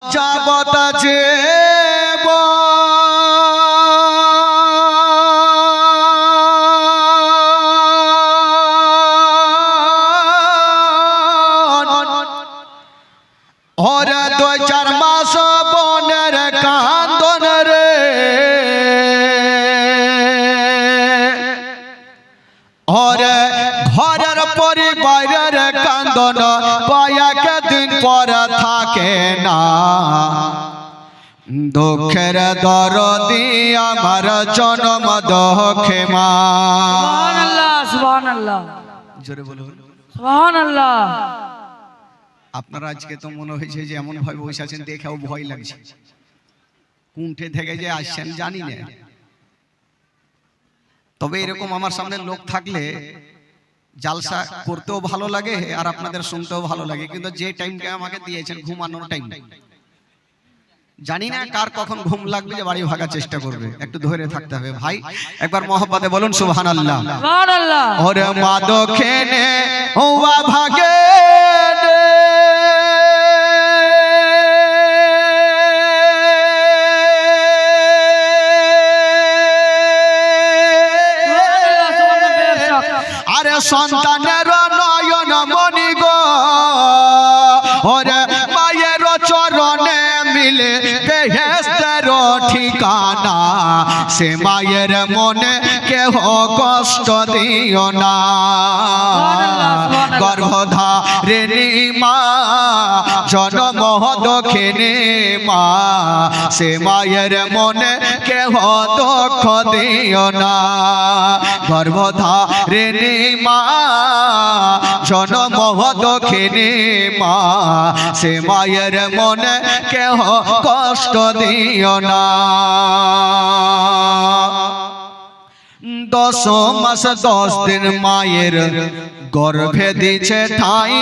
যাবত যে ওরে 2-4 মাস বনের কান্দন রে ওরে ঘরের পরিবারের কান্দন কয়েক দিন পর থাকে না দুঃখের দরদি আমার জন্ম দুঃখে মা সুবহানাল্লাহ সুবহানাল্লাহ জোরে বলুন সুবহানাল্লাহ। আপনারা আজকে তো মনে হয়েছে যে এমন ভাবে বসে আছেন দেখেও ভয় লাগছে কুণ্ঠে থেকে যে আসছেন জানি না তবে এরকম আমার সামনে লোক থাকলে জালসা করতেও ভালো লাগে আর আপনাদের শুনতেও ভালো লাগে কিন্তু যে টাইমটা আমাকে দিয়েছেন ঘুমানোর টাইম জানি না কার কখন ঘুম লাগবে যে বাড়ি ভাগার চেষ্টা করবে একটু ধরে থাকতে হবে ভাই একবার মহব্বতে বলুন সুবহানাল্লাহ সুবহানাল্লাহ। ওরে মাদকেনে ওয়া ভাগে আরে সন্তানের নয়ন মনি গো ওরে মায়ের চরণে মিলে বেহেশতের ঠিকানা সে মায়ের মনে কেহ কষ্ট দিও না গর্ভধারিণী মা জন্ম দক্ষিণী মা সে মায়ের মনে কেহ দুঃখ দিও না গর্ভধারিণী মা জন্ম দক্ষিণী মা সে মায়ের মনে কেহ কষ্ট দিও না 10 মাস 10 দিন মায়ের গর্ভে দিছে ঠাই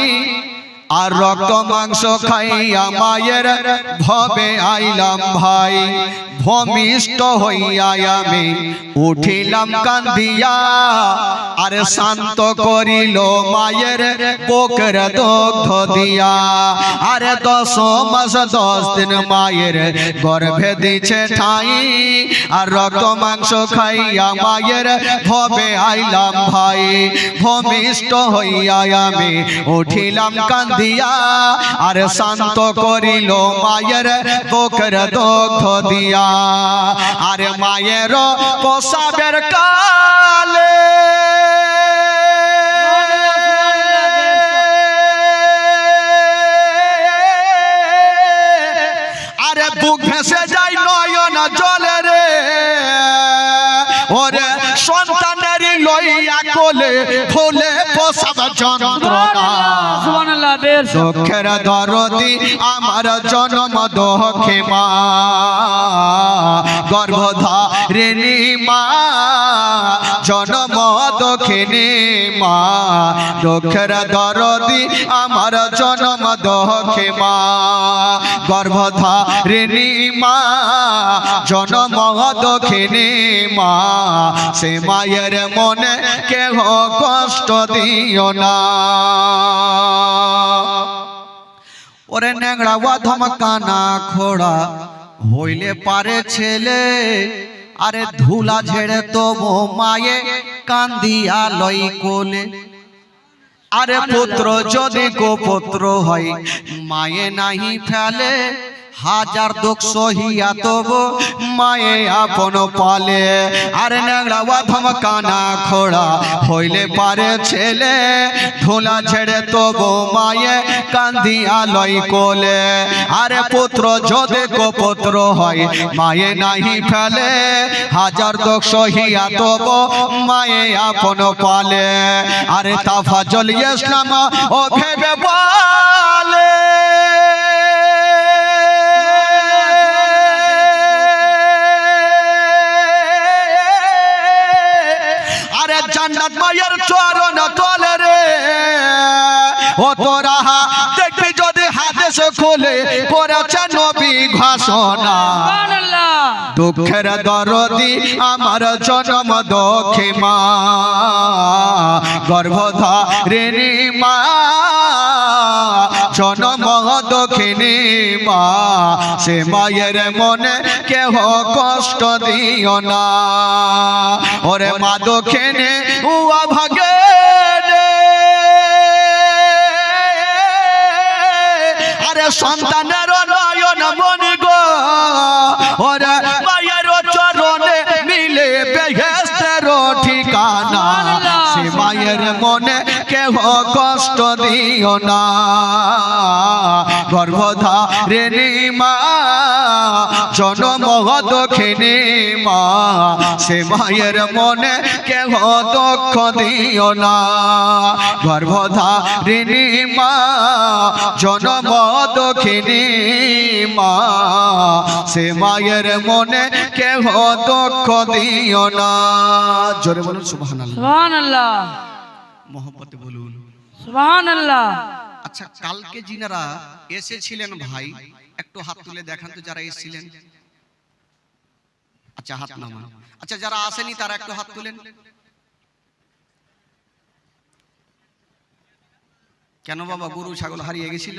আর রক্ত মাংস খাইয়া মায়ের ভবে আইলাম ভাই ভূমিষ্ঠ হইয়া আমি উঠিলাম কান্দিয়া আর শান্ত করিল মায়ের বুকের দুগ্ধ দিয়া আরে 10 মাস 10 দিন মায়ের গর্ভে দিছে ঠাই আর রক্ত মাংস খাইয়া মায়ের ভবে আইলাম ভাই ভূমিষ্ঠ হইয়া আমি উঠিলাম কান্দিয়া আর শান্ত করিল মায়ের বুকের দুগ্ধ দিয়া আরে মায়ের প্রসাবের কালে আরে বুক ভেসে যায় নয়ন জলে রে ওরে সন্তানের লইয়া কোলে ফুলে প্রসাব যন্ত্রণা সুবহানাল্লাহ। দুঃখের দরদি আমার জন্ম দুঃখে মা গর্ভধারিণী মা জন্ম দক্ষিণী মা দুঃখের দরদি আমার জন্ম দুঃখে মা গর্ভধারিণী মা জন্ম দক্ষিণী মা সে মায়ের মনে কেহ কষ্ট দিও না ওরে ন্যাংড়া ওয়া ধমকানা খোড়া হইলে পারে ছেলে আরে ধুলা ঝেড়ে তবু মায়ে কান্দিয়া লই কোলে আরে পুত্র যদি গোপুত্র হয় মায়ে নাহি ফেলে হাজার দুঃখ সহিয়া তবু মায়ে আপন পালে আরে ন্যাংড়া ওয়া ধমকানা খোড়া হইলে পারে ছেলে ধুলা ঝেড়ে তবু মায়ে কান্দিয়া লই কোলে আরে পুত্র যদি গোপুত্র হয় মায়ে নাহি ফেলে হাজার দুঃখ সহিয়া তবু মায়ে আপন পালে আরে তাফাজুল ইসলাম ও ভেবে বলে জান্নাত মায়ের চরণ তলে রে ও তোরা দেখবি যদি হাদিস খুলে করেছে নবী ঘোষণা সুবহানাল্লাহ। দুঃখের দরদি আমার জনম দক্ষে মা গর্ভধারিণী মা জনম দক্ষিণী মা সে মায়ের মনে কেহ কষ্ট দিও না ওরে মা দক্ষিণী উয়া ভাগে আরে সন্তানের নয়ন মনি গো ওরে মায়ের চরণে মিলে বেহেশতের ঠিকানা সে মায়ের মনে কেহ কষ্ট দিও না গর্ভধারিণী মা জনম দক্ষিণী মা সে মায়ের মনে কেহ দুঃখ দিও না গর্ভধারিণী মা জনম দক্ষিণী মা সে মায়ের মনে কেহ দুঃখ দিও না জোরে বলুন সুবহানাল্লাহ সুবহানাল্লাহ মোহব্বতে বলুন সুবহানাল্লাহ আচ্ছা কালকে যিনারা এসেছিলেন ভাই একটু হাত তুলে দেখান তো যারা এসেছিলেন আচ্ছা হাত নামান আচ্ছা যারা আসেনি তারা একটু হাত তুলেন কেন বাবা গরু ছাগল হারিয়ে গেছিল